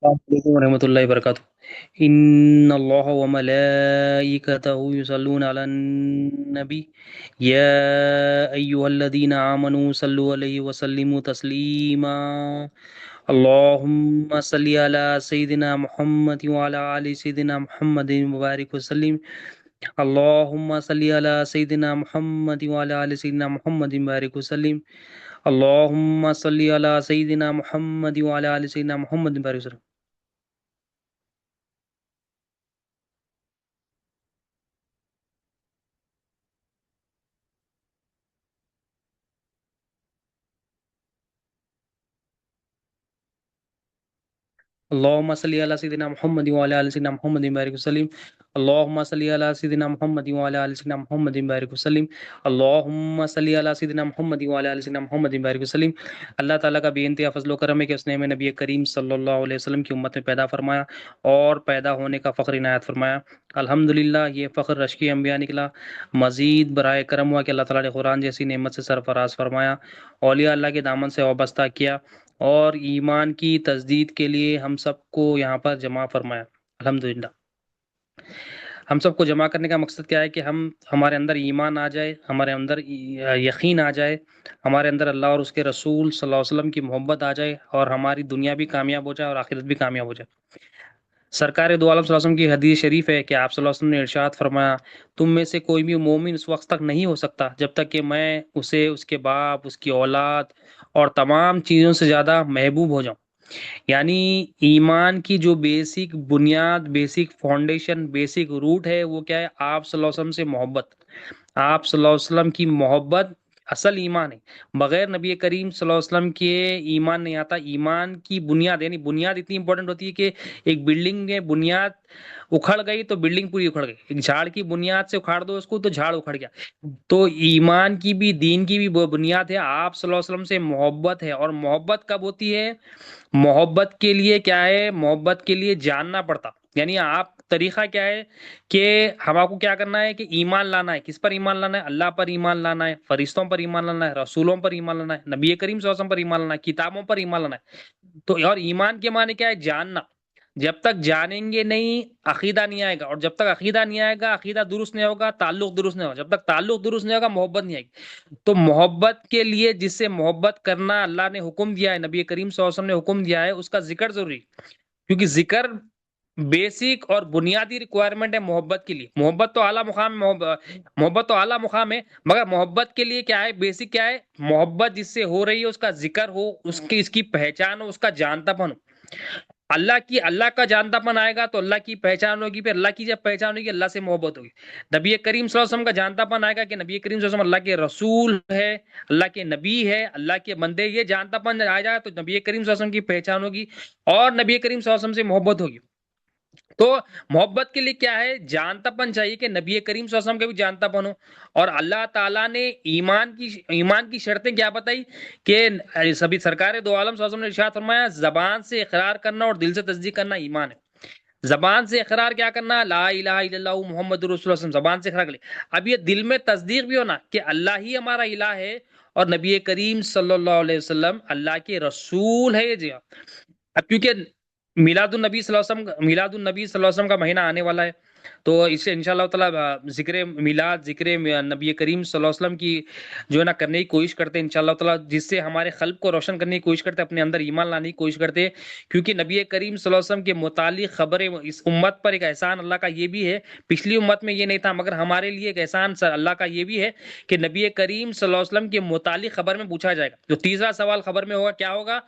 السلام علیکم ورحمۃ اللہ وبرکاتہ۔ ان اللہ و ملائکتہ یصلون علی النبی یا ایھا الذین آمنوا صلوا علیہ وسلموا تسلیما۔ اللهم صل علی سیدنا محمد وعلى آل سیدنا محمد مبارک وسلم۔ اللهم صل علی سیدنا محمد وعلى آل سیدنا محمد مبارک وسلم۔ اللهم صل علی سیدنا محمد وعلى آل سیدنا محمد مبارک وسلم۔ اللهم صل على سيدنا محمد وعلى ال سيدنا محمد وبارك وسلم۔ اللهم صل على سيدنا محمد وعلى ال سيدنا محمد وبارك وسلم۔ اللهم صل على سيدنا محمد وعلى ال سيدنا محمد وبارك وسلم۔ اللہ تعالیٰ کا بے انتہا فضل و کرم ہے کہ اس نے ہمیں نبی کریم صلی اللہ علیہ وسلم کی امت میں پیدا فرمایا اور پیدا ہونے کا فخر عنایت فرمایا۔ الحمدللہ یہ فخر رشکی انبیاء نکلا۔ مزید برائے کرم ہوا کہ اللہ تعالیٰ نے قرآن جیسی نعمت سے سرفراز فرمایا، اولیاء اللہ کے دامن سے وابستہ کیا اور ایمان کی تجدید کے لیے ہم سب کو یہاں پر جمع فرمایا۔ الحمدللہ ہم سب کو جمع کرنے کا مقصد کیا ہے کہ ہمارے اندر ایمان آ جائے، ہمارے اندر یقین آ جائے، ہمارے اندر اللہ اور اس کے رسول صلی اللہ علیہ وسلم کی محبت آ جائے اور ہماری دنیا بھی کامیاب ہو جائے اور آخرت بھی کامیاب ہو جائے۔ سرکار دو عالم صلی اللہ علیہ وسلم کی حدیث شریف ہے کہ آپ صلی اللہ علیہ وسلم نے ارشاد فرمایا، تم میں سے کوئی بھی مومن اس وقت تک نہیں ہو سکتا جب تک کہ میں اسے اس کے باپ، اس کی اولاد اور تمام چیزوں سے زیادہ محبوب ہو جاؤں۔ یعنی ایمان کی جو بیسک بنیاد، بیسک فاؤنڈیشن، بیسک روٹ ہے وہ کیا ہے؟ آپ صلی اللہ علیہ وسلم سے محبت۔ آپ صلی اللہ علیہ وسلم کی محبت اصل ایمان ہے۔ بغیر نبی کریم صلی اللہ علیہ وسلم کے ایمان نہیں آتا۔ ایمان کی بنیاد، یعنی بنیاد اتنی امپورٹنٹ ہوتی ہے کہ ایک بلڈنگ میں بنیاد اکھڑ گئی تو بلڈنگ پوری اکھڑ گئی، ایک جھاڑ کی بنیاد سے اکھاڑ دو اس کو تو جھاڑ اکھڑ گیا۔ تو ایمان کی بھی، دین کی بھی وہ بنیاد ہے، آپ صلی اللہ علیہ وسلم سے محبت ہے۔ اور محبت کب ہوتی ہے؟ محبت کے لیے کیا ہے؟ محبت کے لیے جاننا پڑتا، یعنی آپ طریقہ کیا ہے کہ ہم آپ کو کیا کرنا ہے کہ ایمان لانا ہے۔ کس پر ایمان لانا ہے؟ اللہ پر ایمان لانا ہے، فرشتوں پر ایمان لانا ہے، رسولوں پر ایمان لانا ہے، نبی کریم صلی اللہ علیہ وسلم پر ایمان لانا ہے، کتابوں پر ایمان لانا ہے۔ تو اور ایمان کے معنی کیا ہے؟ جاننا۔ جب تک جانیں گے نہیں عقیدہ نہیں آئے گا، اور جب تک عقیدہ نہیں آئے گا، عقیدہ درست نہیں ہوگا، تعلق درست نہیں ہوگا، جب تک تعلق درست نہیں ہوگا محبت نہیں آئے گی۔ تو محبت کے لیے جس سے محبت کرنا اللہ نے حکم دیا ہے، نبی کریم صلی اللہ علیہ وسلم نے حکم دیا ہے، اس کا ذکر ضروری ہے، کیونکہ ذکر بیسک اور بنیادی ریکوائرمنٹ ہے محبت کے لیے۔ محبت تو اعلیٰ مقام، محبت تو اعلیٰ مقام ہے، مگر محبت کے لیے کیا ہے؟ بیسک کیا ہے؟ محبت جس سے ہو رہی ہے اس کا ذکر ہو، اس کی پہچان ہو، اس کا جانتا پن ہو۔ اللہ کا جانتا پن آئے گا تو اللہ کی پہچان ہوگی، پھر اللہ کی جب پہچان ہوگی اللہ سے محبت ہوگی۔ نبی کریم صلی اللہ علیہ وسلم کا جانتا پن آئے گا کہ نبی کریم صلی اللہ علیہ وسلم اللہ کے رسول ہے، اللہ کے نبی ہے، اللہ کے بندے، یہ جانتا پن آ جائے گا تو نبی کریم صلی اللہ علیہ وسلم کی پہچان ہوگی اور نبی کریم صلی اللہ علیہ وسلم سے محبت ہوگی۔ تو محبت کے لیے کیا ہے؟ جانتا پن چاہیے کہ نبی کریم صلی اللہ علیہ وسلم کا بھی جانتا پن ہو۔ اور اللہ تعالیٰ نے ایمان کی شرطیں کیا بتائی کہ سبھی سرکار دو عالم صلی اللہ علیہ وسلم نے ارشاد فرمایا، زبان سے اقرار کرنا اور دل سے تصدیق کرنا ایمان ہے۔ زبان سے اقرار کیا کرنا؟ لا الہ الا اللہ محمد رسول اللہ، زبان سے اقرار کر لے۔ اب یہ دل میں تصدیق بھی ہونا کہ اللہ ہی ہمارا الہ ہے اور نبی کریم صلی اللہ علیہ وسلم اللہ کے رسول ہے۔ یہ جی اب کیونکہ میلاد النبی صلی اللہ علیہ وسلم کا مہینہ آنے والا ہے، تو اس سے انشاءاللہ تعالی ذکر میلاد، ذکر نبی کریم صلی اللہ علیہ وسلم کی جو ہے نا کرنے کی کوشش کرتے ہیں انشاءاللہ تعالی، جس سے ہمارے قلب کو روشن کرنے کی کوشش کرتے ہیں، اپنے اندر ایمان لانے کی کوشش کرتے ہیں۔ کیونکہ نبی کریم صلی اللہ علیہ وسلم کے متعلق خبریں، اس امت پر ایک احسان اللہ کا یہ بھی ہے، پچھلی امت میں یہ نہیں تھا مگر ہمارے لیے ایک احسان اللہ کا یہ بھی ہے کہ نبی کریم صلی اللہ علیہ وسلم کے متعلق خبر میں پوچھا جائے گا۔ جو تیسرا سوال خبر میں ہوگا کیا ہوگا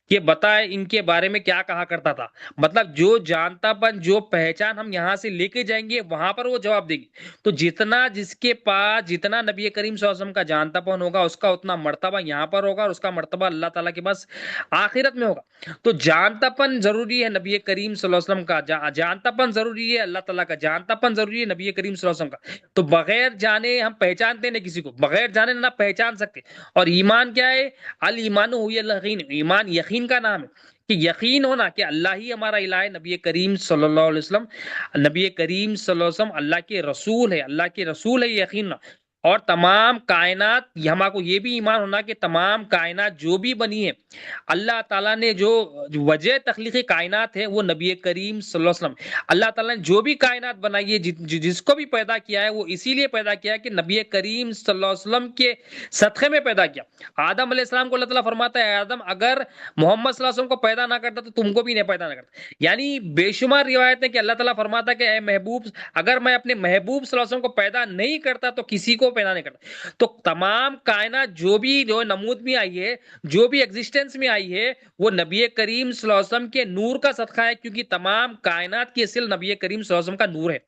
کہ بتائے ان کے بارے میں کیا کہا کرتا تھا۔ مطلب جو جانتا پن، جو پہچان ہم یہاں سے لے کے جائیں گے وہاں پر وہ جواب دے گی۔ تو جتنا جس کے پاس جتنا نبی کریم صلی اللہ علیہ وسلم کا جانتا پن ہوگا اس کا اتنا مرتبہ یہاں پر ہوگا اور اس کا مرتبہ اللہ تعالیٰ کے پاس آخرت میں ہوگا۔ تو جانتا پن ضروری ہے نبی کریم صلی اللہ علیہ وسلم کا، جانتا پن ضروری ہے اللہ تعالیٰ کا، جانتا پن ضروری ہے نبی کریم صلی اللہ علیہ وسلم کا۔ تو بغیر جانے ہم پہچانتے نہیں کسی کو، بغیر جانے نہ پہچان سکتے۔ اور ایمان کیا ہے؟ الایمان هو الیقین، ایمان یقین کا نام ہے کہ یقین ہونا کہ اللہ ہی ہمارا الہ ہے، نبی کریم صلی اللہ علیہ وسلم، نبی کریم صلی اللہ علیہ وسلم اللہ کے رسول ہے، اللہ کے رسول ہے، یہ یقین ہونا۔ اور تمام کائنات، ہم کو یہ بھی ایمان ہونا کہ تمام کائنات جو بھی بنی ہے، اللہ تعالیٰ نے جو وجہ تخلیق کائنات ہے وہ نبی کریم صلی اللہ علیہ وسلم، اللہ تعالیٰ نے جو بھی کائنات بنائی ہے، جس کو بھی پیدا کیا ہے، وہ اسی لیے پیدا کیا ہے کہ نبی کریم صلی اللہ علیہ وسلم کے صدقے میں پیدا کیا۔ آدم علیہ السلام کو اللہ تعالیٰ فرماتا ہے، آدم اگر محمد صلی اللہ علیہ وسلم کو پیدا نہ کرتا تو تم کو بھی نہیں پیدا نہ کرتا۔ یعنی بے شمار روایت ہے کہ اللہ تعالیٰ فرماتا ہے کہ اے محبوب، اگر میں اپنے محبوب صلی اللہ علیہ وسلم کو پیدا نہیں کرتا تو کسی کو پیدا نہیں کرتا۔ تو تمام کائنات جو بھی جو نمود میں آئی ہے، جو بھی ایگزسٹنس میں آئی ہے، وہ نبی کریم صلی اللہ علیہ وسلم کے نور کا صدقہ ہے، کیونکہ تمام کائنات کی اصل نبی کریم صلی اللہ علیہ وسلم کا نور ہے۔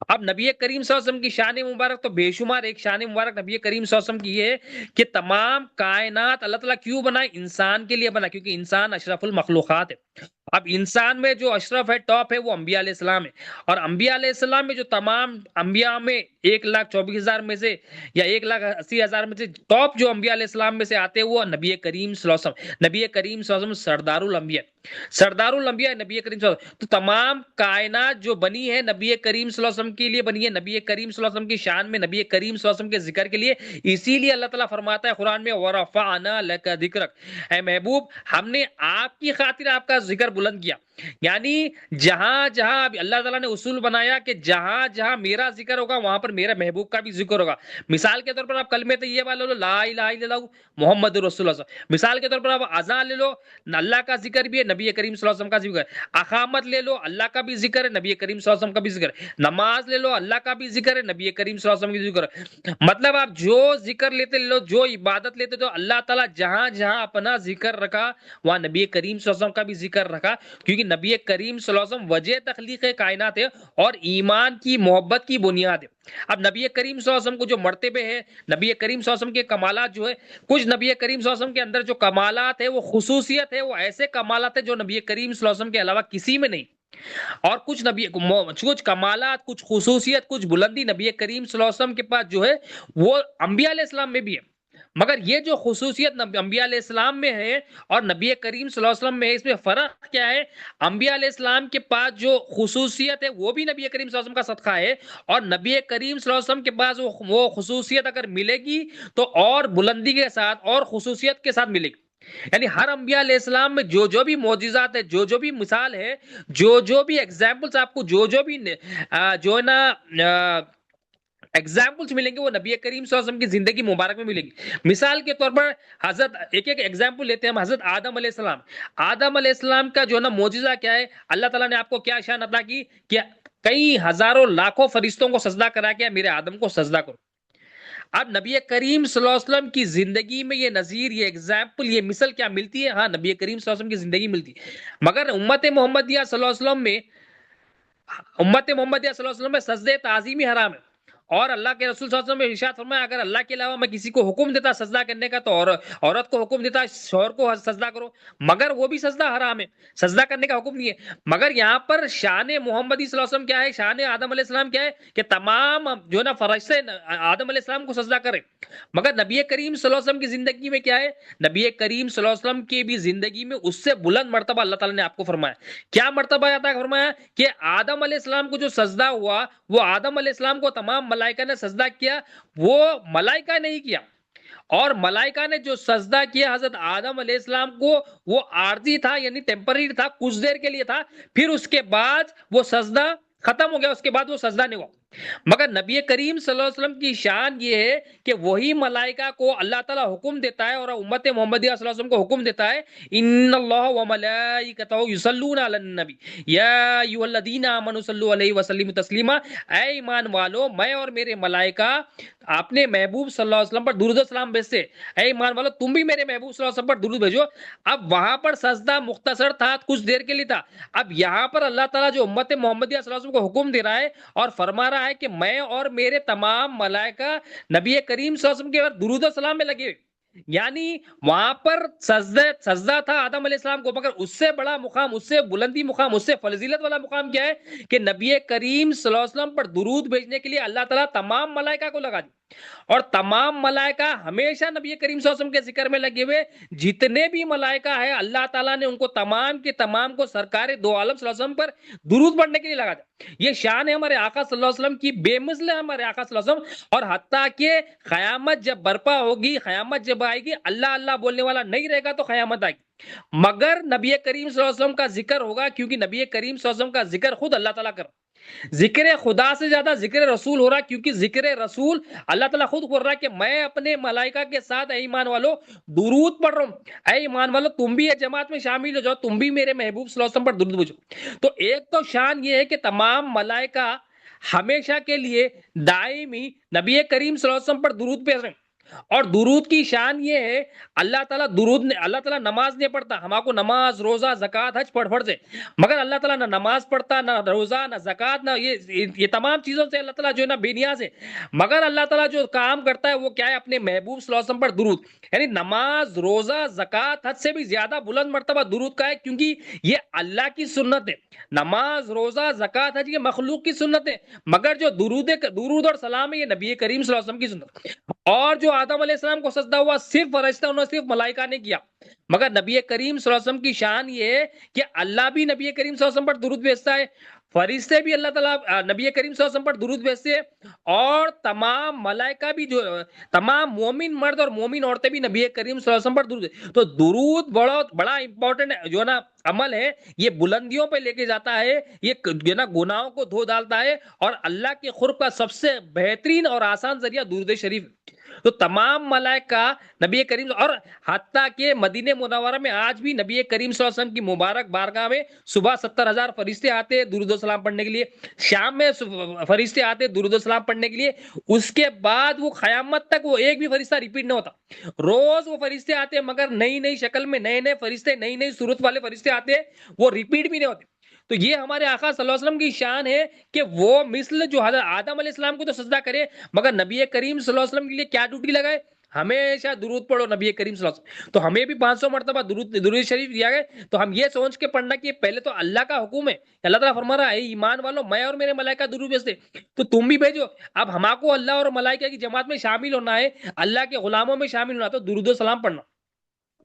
اب نبی کریم صلی اللہ علیہ وسلم کی شان مبارک تو بے شمار، ایک شان مبارک نبی کریم صلی اللہ علیہ وسلم کی یہ ہے کہ تمام کائنات اللہ تعالیٰ کیوں بنائے؟ انسان کے لیے بنا، کیونکہ انسان اشرف المخلوقات ہے۔ اب انسان میں جو اشرف ہے، ٹاپ ہے، وہ انبیاء علیہ السلام ہے، اور انبیاء علیہ السلام میں جو تمام انبیاء میں 1,24,000 میں سے یا 1,80,000 میں سے ٹاپ جو انبیاء علیہ السلام میں سے آتے ہیں وہ نبی کریم صلی اللہ علیہ وسلم۔ نبی کریم صلی اللہ علیہ وسلم سردار الانبیاء، سردار الانبیاء نبی کریم صلی اللہ علیہ وسلم۔ تو تمام کائنات جو بنی ہے نبی کریم صلی اللہ علیہ وسلم کے لیے بنی ہے، نبی کریم صلی اللہ علیہ وسلم کی شان میں، نبی کریم صلی اللہ علیہ وسلم کے ذکر کے لیے۔ اسی لیے اللہ تعالیٰ فرماتا ہے قرآن میں وَرَفَعْنَا لَكَ ذِكْرَكَ، اے محبوب ہم نے آپ کی خاطر آپ کا ذکر بلند کیا۔ یعنی جہاں جہاں اللہ تعالیٰ نے اصول بنایا کہ جہاں جہاں میرا ذکر ہوگا وہاں پر میرے محبوب کا بھی ذکر ہوگا۔ مثال کے طور پر آپ کلمہ طیبہ لے لو، لا الہ الا اللہ محمد رسول اللہ۔ مثال کے طور پر آپ اذان لے لو، اللہ کا ذکر بھی ہے، نبی کریم صلی اللہ علیہ وسلم کا ذکر ہے۔ اقامت لے لو، اللہ کا بھی ذکر ہے، نبی کریم صلی اللہ علیہ وسلم کا بھی ذکر ہے۔ نماز لے لو، اللہ کا بھی ذکر ہے، نبی کریم صلی اللہ علیہ وسلم کا ذکر ہے۔ مطلب آپ جو ذکر لیتے لے لو، جو عبادت لیتے تو اللہ تعالیٰ جہاں جہاں اپنا ذکر رکھا وہاں نبی کریم صلی اللہ علیہ وسلم کا بھی ذکر رکھا، کیونکہ نبی کریم صلی اللہ علیہ وسلم وجہ تخلیق کائنات ہے اور ایمان کی محبت کی بنیاد ہے۔ اب نبی کریم صلی اللہ علیہ وسلم کو جو مرتبے ہیں، نبی کریم صلی اللہ علیہ وسلم کے کمالات جو ہے، کچھ نبی کریم صلی اللہ علیہ وسلم کے اندر جو کمالات ہے وہ خصوصیت ہے، وہ ایسے کمالات ہے جو نبی کریم صلی اللہ علیہ وسلم کے علاوہ کسی میں نہیں، اور کچھ کمالات، کچھ خصوصیت، کچھ بلندی نبی کریم صلی اللہ علیہ وسلم کے پاس جو ہے وہ انبیاء علیہ السلام میں بھی ہے، مگر یہ جو خصوصیت انبیاء علیہ السلام میں ہے اور نبی کریم صلی اللہ علیہ وسلم میں ہے، اس میں فرق کیا ہے؟ انبیاء علیہ السلام کے پاس جو خصوصیت ہے وہ بھی نبی کریم صلی اللہ علیہ وسلم کا صدقہ ہے، اور نبی کریم صلی اللہ علیہ وسلم کے پاس وہ خصوصیت اگر ملے گی تو اور بلندی کے ساتھ اور خصوصیت کے ساتھ ملے گی۔ یعنی ہر انبیاء علیہ السلام میں جو جو بھی معجزات ہے، جو جو بھی مثال ہے، جو جو بھی ایگزامپلس آپ کو جو بھی جو ہے نا ایگزامپلس ملیں گے وہ نبی کریم صلی اللہ علیہ وسلم کی زندگی مبارک میں ملیں گی۔ مثال کے طور پر حضرت ایک ایگزامپل لیتے ہیں ہم، حضرت آدم علیہ السلام۔ آدم علیہ السلام کا جو ہے نا معجزہ کیا ہے؟ اللہ تعالیٰ نے آپ کو کیا شان عطا کی کہ کئی ہزاروں لاکھوں فرشتوں کو سجدہ کرا کے میرے آدم کو سجدہ کرو۔ اب نبی کریم صلی اللہ علیہ وسلم کی زندگی میں یہ نظیر، یہ ایگزامپل، یہ مثل کیا ملتی ہے؟ ہاں، نبی کریم صلی اللہ علیہ وسلم کی زندگی ملتی ہے، مگر امت محمدیہ صلی اللہ علیہ وسلم میں، امت محمدیہ صلی اللہ علیہ وسلم میں سجدہ تعظیمی حرام ہے، اور اللہ کے رسول صلی اللہ علیہ وسلم نے ارشاد فرمایا اگر اللہ کے علاوہ میں کسی کو حکم دیتا سجدہ کرنے کا تو عورت کو حکم دیتا شوہر کو سجدہ کرو، مگر وہ بھی سجدہ حرام ہے، سجدہ کرنے کا حکم نہیں ہے۔ مگر یہاں پر شان محمدی صلی اللہ علیہ وسلم کیا ہے؟ شان آدم علیہ السلام کیا ہے کہ تمام جو ہے نا فرشتے آدم علیہ السلام کو سجدہ کرے، مگر نبی کریم صلی اللہ علیہ وسلم کی زندگی میں کیا ہے؟ نبی کریم صلی اللہ علیہ وسلم کی بھی زندگی میں اس سے بلند مرتبہ اللہ تعالیٰ نے آپ کو فرمایا۔ کیا مرتبہ عطا فرمایا کہ آدم علیہ السلام کو جو سجدہ ہوا وہ آدم علیہ السلام کو تمام ملائکہ نے سجدہ کیا، وہ ملائکہ نہیں کیا، اور ملائکہ نے جو سجدہ کیا حضرت آدم علیہ السلام کو وہ عارضی تھا، یعنی ٹیمپرری تھا، کچھ دیر کے لیے تھا، پھر اس کے بعد وہ سجدہ ختم ہو گیا، اس کے بعد وہ سجدہ نہیں ہوا۔ مگر نبی کریم صلی اللہ علیہ وسلم کی شان یہ ہے کہ وہی ملائکہ کو اللہ تعالیٰ حکم دیتا ہے اور امت محمدیہ صلی اللہ علیہ وسلم کو حکم دیتا ہے، ان اللہ وملائکتہ یصلون علی النبی یا ایھا الذین آمنوا صلوا علیہ وسلموا تسلیما، اے ایمان والو میں اور میرے ملائکہ اپنے محبوب صلی اللہ علیہ وسلم پر درود و سلام بھیجتے، اے ایمان والو تم بھی میرے محبوب صلی اللہ علیہ وسلم پر درود بھیجو۔ اب وہاں پر سجدہ مختصر تھا، کچھ دیر کے لیے تھا، اب یہاں پر اللہ تعالیٰ جو امت محمدیہ صلی اللہ علیہ وسلم کو حکم دے رہا ہے اور فرما رہا ہے کہ میں اور میرے تمام ملائکہ نبی کریم صلی اللہ علیہ وسلم کے بعد درود و سلام میں لگے، یعنی وہاں پر سجدہ تھا آدم علیہ السلام کو، مگر اس سے بڑا مقام، اس سے بلندی مقام، اس سے فضیلت والا مقام کیا ہے کہ نبی کریم صلی اللہ علیہ وسلم پر درود بھیجنے کے لیے اللہ تعالیٰ تمام ملائکہ کو لگا دی۔ اور تمام ملائکہ ہمیشہ نبی کریم صلی اللہ علیہ وسلم کے ذکر میں لگے ہوئے. جتنے بھی ملائکہ ہیں اللہ تعالیٰ نے ان کو تمام کے تمام کو سرکار دو عالم صلی اللہ علیہ وسلم پر درود پڑھنے کے لیے لگا دیا. یہ شان ہے ہمارے آقا صلی اللہ علیہ وسلم کی، بے مثل ہے ہمارے آقا صلی اللہ علیہ وسلم. اور حتیٰ کہ قیامت جب برپا ہوگی، قیامت جب آئے گی، اللہ اللہ بولنے والا نہیں رہے گا تو قیامت آئے گی، مگر نبی کریم صلی اللہ علیہ وسلم کا ذکر ہوگا، کیونکہ نبی کریم صلی اللہ علیہ وسلم کا ذکر خود اللہ تعالیٰ کر. ذکر خدا سے زیادہ ذکر رسول ہو رہا ہے، کیونکہ ذکر رسول اللہ تعالیٰ خود بول رہا ہے کہ میں اپنے ملائکہ کے ساتھ اے ایمان والو درود پڑھ رہا ہوں. اے ایمان والو تم بھی یہ جماعت میں شامل ہو جاؤ، تم بھی میرے محبوب صلی اللہ علیہ وسلم پر درود بھیجو. تو ایک تو شان یہ ہے کہ تمام ملائکہ ہمیشہ کے لیے دائمی نبی کریم صلی اللہ علیہ وسلم پر درود بھیج رہے ہیں. اور درود کی شان یہ ہے، اللہ تعالیٰ اللہ تعالیٰ نماز نہیں پڑھتا، ہمارے کو نماز روزہ زکوٰۃ حج پڑھ سے، مگر اللہ تعالیٰ نہ نماز پڑھتا، نہ روزہ، نہ زکوٰۃ، نہ یہ تمام چیزوں سے اللہ تعالیٰ جو ہے نا بے نیاز ہے. مگر اللہ تعالیٰ جو کام کرتا ہے وہ کیا ہے؟ اپنے محبوب صلی اللہ علیہ وسلم پر درود. یعنی نماز روزہ زکوٰۃ حج سے بھی زیادہ بلند مرتبہ درود کا ہے، کیونکہ یہ اللہ کی سنت ہے. نماز روزہ زکوٰۃ حج یہ مخلوق کی سنت ہے، مگر جو درود اور سلام ہے یہ نبی کریم صلی اللہ علیہ وسلم کی سنت. اور جو آدم علیہ السلام کو سجدہ ہوا صرف فرشتہ نے، صرف ملائکہ نے کیا، مگر نبی کریم صلی اللہ علیہ وسلم کی شان یہ ہے کہ اللہ بھی نبی کریم صلی اللہ علیہ وسلم پر درود بھیجتا ہے، فرشتے بھی اللہ تعالیٰ نبی کریم صلی اللہ علیہ وسلم پر درود بھیجتے ہیں، اور تمام ملائکہ بھی، جو تمام مومن مرد اور مومن عورتیں بھی نبی کریم صلی اللہ علیہ وسلم پر درود. تو درود بڑا امپورٹنٹ جو ہے نا عمل ہے، یہ بلندیوں پہ لے کے جاتا ہے، یہ جو نا گناہوں کو دھو ڈالتا ہے، اور اللہ کے قرب کا سب سے بہترین اور آسان ذریعہ درود شریف. تو تمام ملائکہ نبی کریم، اور حتیٰ کہ مدینہ منورہ میں آج بھی نبی کریم صلی اللہ علیہ وسلم کی مبارک بارگاہ میں صبح 70,000 فرشتے آتے درود و سلام پڑھنے کے لیے، شام میں فرشتے آتے درود و سلام پڑھنے کے لیے. اس کے بعد وہ قیامت تک وہ ایک بھی فرشتہ ریپیٹ نہ ہوتا. روز وہ فرشتے آتے، مگر نئی نئی شکل میں نئے نئے فرشتے، نئی نئی صورت والے فرشتے آتے، وہ ریپیٹ بھی نہیں ہوتے. تو یہ ہمارے آقا صلی اللہ علیہ وسلم کی شان ہے کہ وہ مثل جو حضرت آدم علیہ السلام کو تو سجدہ کرے، مگر نبی کریم صلی اللہ علیہ وسلم کے لیے کیا ڈیوٹی لگائے؟ ہمیشہ درود پڑھو نبی کریم صلی اللہ علیہ وسلم. تو ہمیں بھی 500 مرتبہ درود شریف دیا گیا. تو ہم یہ سوچ کے پڑھنا کہ پہلے تو اللہ کا حکم ہے، اللہ تعالیٰ فرما رہا ہے اے ایمان والو میں اور میرے ملائکہ درود بھیجتے، تو تم بھی بھیجو. اب ہم کو اللہ اور ملائکہ کی جماعت میں شامل ہونا ہے، اللہ کے غلاموں میں شامل ہونا، تو درود و سلام پڑھنا.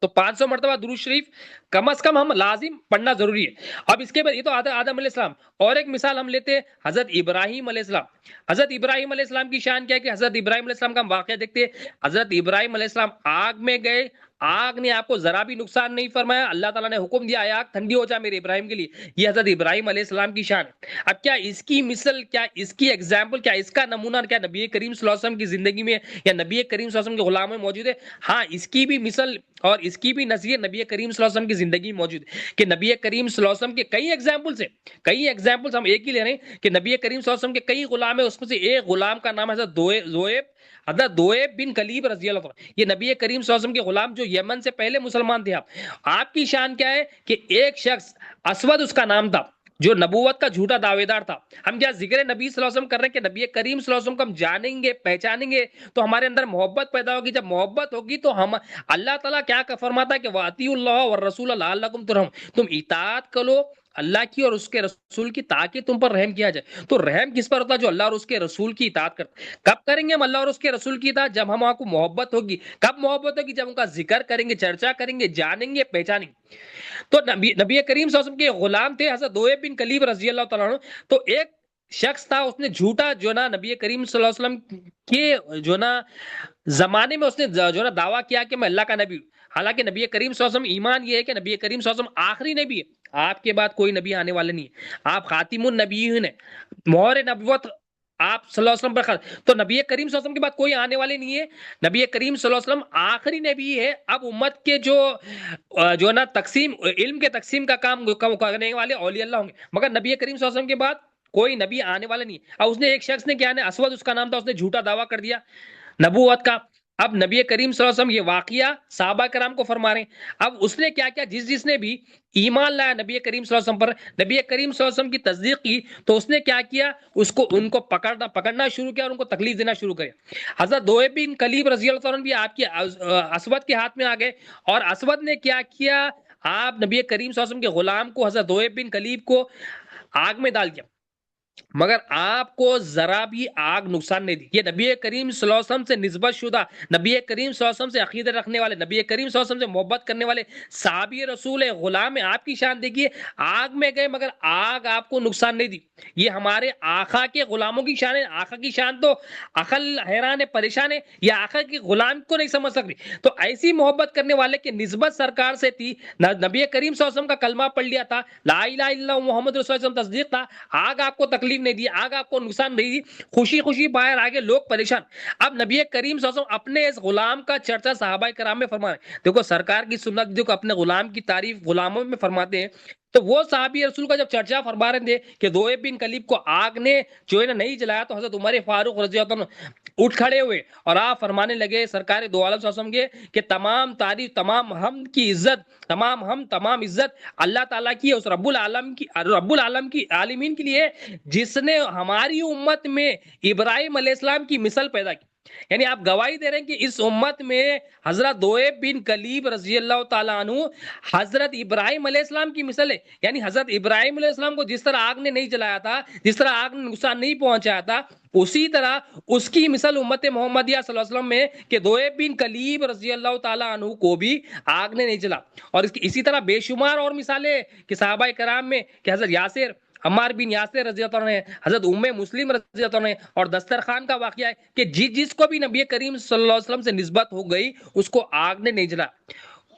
تو 500 مرتبہ درود شریف کم از کم ہم لازم پڑھنا ضروری ہے. اب اس کے بعد یہ تو آدم علیہ السلام، اور ایک مثال ہم لیتے ہیں حضرت ابراہیم علیہ السلام. حضرت ابراہیم علیہ السلام کی شان کیا ہے کہ حضرت ابراہیم علیہ السلام کا ہم واقعہ دیکھتے ہیں. حضرت ابراہیم علیہ السلام آگ میں گئے، آگ نے آپ کو ذرا بھی نقصان نہیں فرمایا، اللہ تعالیٰ نے حکم دیا آگ ٹھنڈی ہو جائے میرے ابراہیم کے لیے. یہ حضرت ابراہیم علیہ السلام کی شان ہے. اب کیا اس کی مثل، کیا اس کی ایگزامپل، کیا اس کا نمونہ کیا نبی کریم صلی اللہ علیہ وسلم کی زندگی میں یا نبی کریم صلی اللہ علیہ وسلم کے غلام میں موجود ہے؟ ہاں، اس کی بھی مثل اور اس کی بھی نظیر نبی کریم صلی اللہ علیہ وسلم کی زندگی میں موجود ہے. کہ نبی کریم صلی اللہ علیہ وسلم کے کئی ایگزامپلز ہم ایک ہی لے رہے ہیں کہ نبی کریم صلی اللہ علیہ وسلم کے کئی غلام ہیں، اس میں سے ایک غلام کا نام ہے حضرت دویب بن کلیب رضی اللہ عنہ. یہ نبی کریم صلی اللہ علیہ وسلم کے غلام جو یمن سے پہلے مسلمان تھے. آپ کی شان کیا ہے کہ ایک شخص اسود اس کا نام تھا، جو نبوت کا جھوٹا دعوے دار تھا. ہم کیا ذکر نبی صلی اللہ علیہ وسلم کر رہے ہیں کہ نبی کریم صلی اللہ علیہ وسلم کو ہم جانیں گے، پہچانیں گے تو ہمارے اندر محبت پیدا ہوگی. جب محبت ہوگی تو ہم اللہ تعالیٰ کیا فرماتا ہے کہ وَأَطِیعُوا اللَّهَ وَالرَّسُولَ لَعَلَّکُمْ تُرْحَمُونَ، تم اطاعت کرو اللہ کی اور اس کے رسول کی تاکہ تم پر رحم کیا جائے. تو رحم کس پر ہوتا ہے؟ جو اللہ اور اس کے رسول کی اطاعت کرتا. کب کریں گے ہم اللہ اور اس کے رسول کی اطاعت؟ جب ہم کو محبت ہوگی. کب محبت ہوگی؟ جب ان کا ذکر کریں گے، چرچا کریں گے، جانیں گے، پہچانیں گے. تو نبی کریم صلی اللہ علیہ وسلم کے غلام تھے حضرت دویب بن کلیب رضی اللہ تعالیٰ عنہ. تو ایک شخص تھا، اس نے جھوٹا جو نا نبی کریم صلی اللہ علیہ وسلم کے جو نا زمانے میں اس نے جو نا دعویٰ کیا کہ میں اللہ کا نبی ہوں. حالانکہ نبی کریم صلی اللہ علیہ وسلم ایمان یہ ہے کہ نبی کریم صلی اللہ علیہ وسلم آخری نبی ہے، آپ کے بعد کوئی نبی آنے والے نہیں ہے، آپ خاتم النبیین ہیں، مہر نبوت آپ صلی اللہ علیہ وسلم پر. تو نبی کریم صلی اللہ علیہ وسلم کے بعد کوئی آنے والے نہیں ہے، نبی کریم صلی اللہ علیہ وسلم آخری نبی ہے. اب امت کے جو نا تقسیم، علم کے تقسیم کا کام کرنے والے اولیاء اللہ ہوں گے، مگر نبی کریم صلی اللہ علیہ وسلم کے بعد کوئی نبی آنے والا نہیں ہے. اب اس نے ایک شخص نے کیا ہے، اسود اس کا نام تھا، اس نے جھوٹا دعویٰ کر دیا نبوت کا. اب نبی کریم صلی اللہ علیہ وسلم یہ واقعہ صحابہ کرام کو فرما رہے ہیں. اب اس نے کیا کیا، جس نے بھی ایمان لایا نبی کریم صلی اللہ علیہ وسلم پر، نبی کریم صلی اللہ علیہ وسلم کی تصدیق کی، تو اس نے کیا کیا، ان کو پکڑنا شروع کیا اور ان کو تکلیف دینا شروع کیا. حضرت دویب بن کلیب رضی اللہ عنہ بھی آپ کی اسود کے ہاتھ میں آ گئے، اور اسود نے کیا کیا، آپ نبی کریم صلی اللہ علیہ وسلم کے غلام کو حضرت دویب بن کلیب کو آگ میں ڈال دیا. مگر آپ کو ذرا بھی آگ نقصان نہیں دی. یہ نبی کریم صلی اللہ علیہ وسلم سے نسبت شدہ، نبی کریم صلی اللہ علیہ وسلم سے عقیدت رکھنے والے، نبی کریم صلی اللہ علیہ وسلم سے محبت کرنے والے صحابی رسول غلام ہے. آپ کی شان دیکھیے، آگ میں گئے مگر آگ آپ کو نقصان نہیں دی. یہ ہمارے آقا کے غلاموں کی شان ہے. آقا کی شان تو عقل حیران ہے، پریشان ہے، یہ آقا کے غلام کو نہیں سمجھ سکتی. تو ایسی محبت کرنے والے کی نسبت سرکار سے تھی. نبی کریم صلی اللہ علیہ وسلم کا کلمہ پڑھ لیا تھا، لا الہ الا اللہ محمد رسول اللہ تصدیق تھا. آگ آپ کو تکلیف نہیں دی، آگ آپ کو نقصان نہیں دی، خوشی خوشی باہر آگے لوگ پریشان. اب نبی کریم صلی اللہ علیہ وسلم اپنے اس غلام کا چرچا صحابہ کرام میں فرمائے. دیکھو سرکار کی سنت، دیکھو اپنے غلام کی تعریف غلاموں میں فرماتے ہیں. تو وہ صحابی رسول کا جب چرچا فرما رہے تھے کہ دوئے بن کلیب کو آگ نے جو ہے نا نہیں جلایا، تو حضرت عمر فاروق رضی اللہ عنہ اٹھ کھڑے ہوئے اور آپ فرمانے لگے سرکار دو عالم صلی اللہ علیہ وسلم کے کہ تمام تعریف، تمام حمد کی عزت، تمام حمد، تمام عزت اللہ تعالیٰ کی، اس رب العالم کی عالمین کے لیے جس نے ہماری امت میں ابراہیم علیہ السلام کی مثل پیدا کی. یعنی آپ گواہی دے رہے ہیں کہ اس امت میں حضرت دوئب بن کلیب رضی اللہ تعالیٰ عنہ حضرت ابراہیم علیہ السلام کی مثل ہے. یعنی حضرت ابراہیم علیہ السلام کو جس طرح آگ نے نہیں جلایا تھا، جس طرح آگ نے نقصان نہیں پہنچایا تھا، اسی طرح اس کی مثل امت محمدیہ صلی اللہ علیہ وسلم میں کہ دوئب بن کلیب رضی اللہ تعالیٰ عنہ کو بھی آگ نے نہیں جلا. اور اسی طرح بے شمار اور مثالیں کہ صحابہ کرام میں کہ حضرت یاسر، عمار بن یاسر رضی اللہ عنہ، حضرت ام مسلم رضی اللہ عنہ، اور دسترخوان کا واقعہ ہے کہ جس کو بھی نبی کریم صلی اللہ علیہ وسلم سے نسبت ہو گئی اس کو آگ نے نہیں جلا.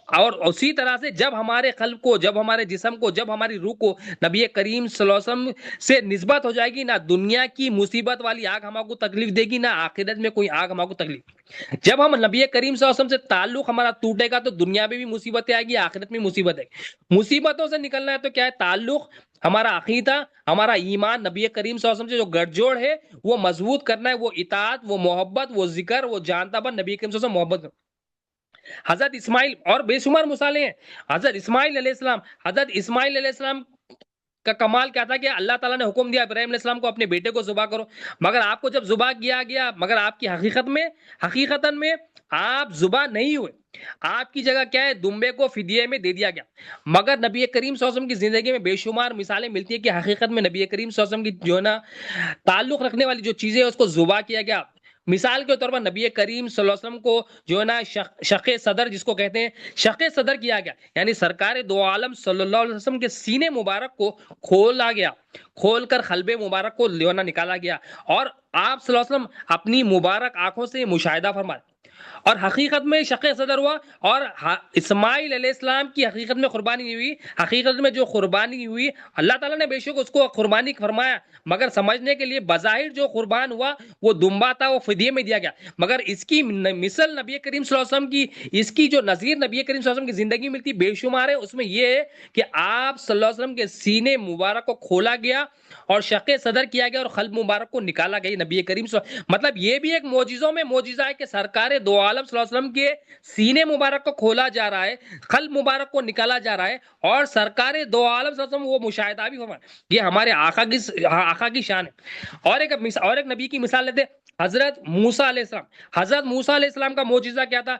اور اسی طرح سے جب ہمارے قلب کو، جب ہمارے جسم کو، جب ہماری روح کو نبی کریم صلی اللہ علیہ وسلم سے نسبت ہو جائے گی، نہ دنیا کی مصیبت والی آگ ہم کو تکلیف دے گی، نہ آخرت میں کوئی آگ ہم کو تکلیف. جب ہم نبی کریم صلی اللہ علیہ وسلم سے تعلق ہمارا ٹوٹے گا تو دنیا میں بھی مصیبتیں آئے گی، آخرت میں مصیبت ہے. مصیبتوں سے نکلنا ہے تو کیا ہے؟ تعلق، ہمارا عقیدہ، ہمارا ایمان نبی کریم صلی اللہ علیہ وسلم سے جو گٹھ جوڑ ہے وہ مضبوط کرنا ہے. وہ اطاعت، وہ محبت، وہ ذکر، وہ جانتا بن نبی کریم صلی اللہ علیہ وسلم محبت کرنا. حضرت اسماعیل اور بے شمار مثالیں ہیں. حضرت اسماعیل علیہ السلام کا کمال کیا تھا کہ اللہ تعالیٰ نے حکم دیا ابراہیم علیہ السلام کو اپنے بیٹے کو ذبح کرو، مگر آپ کو جب ذبح کیا گیا، مگر آپ کی حقیقتاً میں آپ ذبح نہیں ہوئے. آپ کی جگہ کیا ہے؟ دمبے کو فدیے میں دے دیا گیا. مگر نبی کریم صلی اللہ علیہ وسلم کی زندگی میں بے شمار مثالیں ملتی ہیں کہ حقیقت میں نبی کریم صلی اللہ علیہ وسلم کی جو ہے نا تعلق رکھنے والی جو چیزیں اس کو ذبح کیا گیا. مثال کے طور پر نبی کریم صلی اللہ علیہ وسلم کو جو ہے نا شق صدر جس کو کہتے ہیں، شق صدر کیا گیا. یعنی سرکار دو عالم صلی اللہ علیہ وسلم کے سینے مبارک کو کھولا گیا، کھول کر قلب مبارک کو لیونا نکالا گیا، اور آپ صلی اللہ علیہ وسلم اپنی مبارک آنکھوں سے مشاہدہ فرمائے. اور حقیقت میں شق صدر ہوا، اور اسماعیل علیہ السلام کی حقیقت میں قربانی نہیں ہوئی. حقیقت میں جو قربانی ہوئی اللہ تعالیٰ نے بے شک اس کو قربانی فرمایا، مگر سمجھنے کے لیے بظاہر جو قربان ہوا وہ دمبا تھا، وہ فدیے میں دیا گیا. مگر اس کی مثل نبی کریم صلی اللہ علیہ وسلم کی، اس کی جو نظیر نبی کریم صلی اللہ علیہ وسلم کی زندگی ملتی بے شمار ہے. اس میں یہ ہے کہ آپ صلی اللہ علیہ وسلم کے سینے مبارک کو کھولا گیا اور شق صدر کیا گیا اور قلب مبارک کو نکالا گیا. نبی کریم صلی اللہ علیہ وسلم، مطلب یہ بھی ایک معجزوں میں معجزہ ہے کہ سرکار دو عالم صلی اللہ علیہ وسلم کے سینے مبارک کو کھولا جا رہا ہے، قلب مبارک کو نکالا جا رہا ہے، اور سرکار دو عالم صلی اللہ علیہ وسلم وہ مشاہدہ بھی فرمائے. یہ ہمارے آقا کی شان ہے. اور ایک نبی کی مثال لیتے حضرت موسیٰ علیہ السلام. حضرت موسیٰ علیہ السلام کا معجزہ کیا تھا؟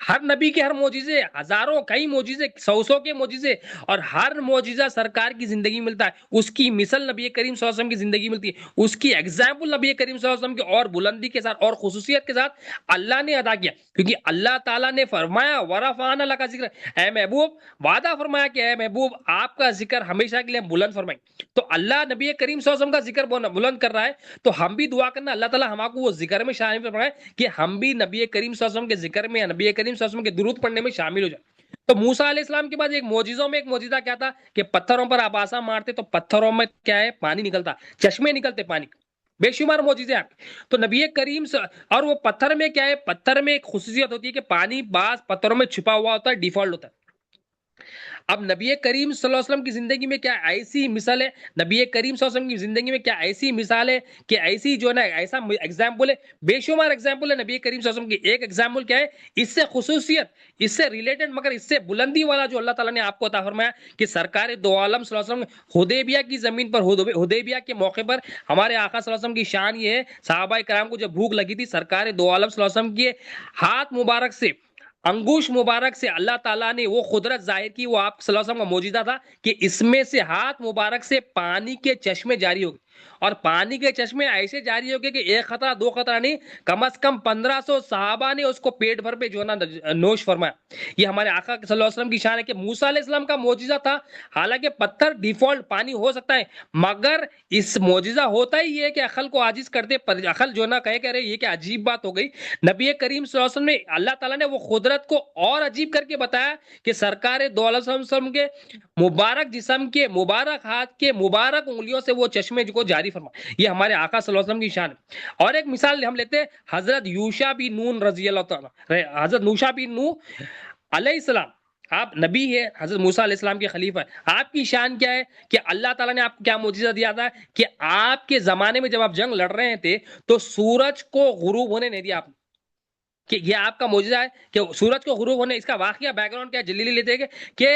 ہر نبی کے ہر معجزے، ہزاروں کئی معجزے، سو کے معجزے، اور ہر معجزہ سرکار کی زندگی ملتا ہے. اس کی مثل نبی کریم صلی اللہ علیہ وسلم کی زندگی ملتی ہے. اس کی ایگزامپل نبی کریم صلی اللہ علیہ وسلم کی اور بلندی کے ساتھ اور خصوصیت کے ساتھ اللہ نے ادا کیا. کیونکہ اللہ تعالیٰ نے فرمایا ورفعنا لک ذکرک، اے محبوب وعدہ فرمایا کہ اے محبوب آپ کا ذکر ہمیشہ کے لیے بلند فرمائیں. تو اللہ نبی کریم صلی اللہ علیہ وسلم کا ذکر بلند کر رہا ہے، تو ہم بھی دعا کرنا اللہ تعالیٰ ہم کو وہ ذکر میں شامل فرمائے کہ ہم بھی نبی کریم صلی اللہ علیہ وسلم کے ذکر میں، نبی کریم صلی اللہ علیہ وسلم کے درود پڑھنے میں شامل ہو جائے. تو موسیٰ علیہ السلام کے بعد ایک معجزوں میں ایک معجزہ کیا تھا کہ پتھروں پر آپ آسا مارتے تو پتھروں میں کیا ہے؟ پانی نکلتا، چشمے نکلتے پانی. بے شمار معجزے آپ. تو نبی کریم اور وہ پتھر میں کیا ہے؟ پتھر میں ایک خصوصیت ہوتی ہے کہ پانی بعض پتھروں میں چھپا ہوا ہوتا ہے، ڈیفالٹ ہوتا ہے. اب نبی کریم صلی اللہ علیہ وسلم کی زندگی میں کیا ایسی مثال ہے؟ نبی کریم صلی اللہ علیہ وسلم کی زندگی میں کیا ایسی مثال ہے کہ ایسی جو ہے نا ایسا ایگزامپل ہے؟ بے شمار ایگزامپل ہے نبی کریم صلی اللہ علیہ وسلم کی. ایک ایگزامپل کیا ہے؟ اس سے خصوصیت، اس سے ریلیٹڈ مگر اس سے بلندی والا جو اللہ تعالیٰ نے آپ کو عطا فرمایا کہ سرکار دو عالم صلی اللہ علیہ وسلم حدیبیہ کی زمین پر، حدیبیہ کے موقع پر ہمارے آقا صلی اللہ علیہ وسلم کی شان یہ ہے، صحابہ کرام کو جب بھوک لگی تھی سرکار دو عالم صلی اللہ علیہ وسلم کے ہاتھ مبارک سے، انگوش مبارک سے اللہ تعالیٰ نے وہ قدرت ظاہر کی. وہ آپ صلی اللہ علیہ وسلم کا معجزہ تھا کہ اس میں سے ہاتھ مبارک سے پانی کے چشمے جاری ہو گئے. اور پانی کے چشمے ایسے جاری ہو گئے کہ ایک خطرہ دو خطرہ نہیں، کم از کم 1500 صحابہ نے اس کو پیٹ بھر پہ جو ہے نا نوش فرمایا۔ یہ ہمارے آقا صلی اللہ علیہ وسلم کی شان ہے کہ موسیٰ علیہ السلام کا معجزہ تھا، حالانکہ پتھر ڈیفالٹ پانی ہو سکتا ہے، مگر اس معجزہ ہوتا ہی یہ کہ عقل کو عاجز کر دے، پر عقل جو نا کہہ رہے یہ کہ عجیب بات ہو گئی۔ نبی کریم صلی اللہ علیہ وسلم نے، اللہ تعالیٰ نے وہ قدرت کو اور عجیب کر کے بتایا کہ سرکار دو علیہ وسلم کے مبارک جسم کے مبارک ہاتھ کے مبارک انگلیوں سے وہ چشمے کو جاری فرما۔ یہ ہمارے آقا صلی اللہ علیہ وسلم کی شان ہے۔ اور ایک مثال ہم لیتے ہیں حضرت یوشع بن نون رضی اللہ تعالیٰ، حضرت یوشع بن نون علیہ السلام، آپ نبی ہے، حضرت موسیٰ علیہ السلام کے خلیفہ ہے، آپ کی شان کیا ہے کہ اللہ تعالیٰ نے آپ کو کیا معجزہ دیا تھا کہ آپ کے زمانے میں جب آپ جنگ لڑ رہے تھے تو سورج کو غروب ہونے نہیں دیا آپ نے، کہ یہ آپ کا معجزہ ہے کہ سورج کو غروب ہونے۔ اس کا واقعہ بیک گراؤنڈ کیا جلدی لیتے ہیں کہ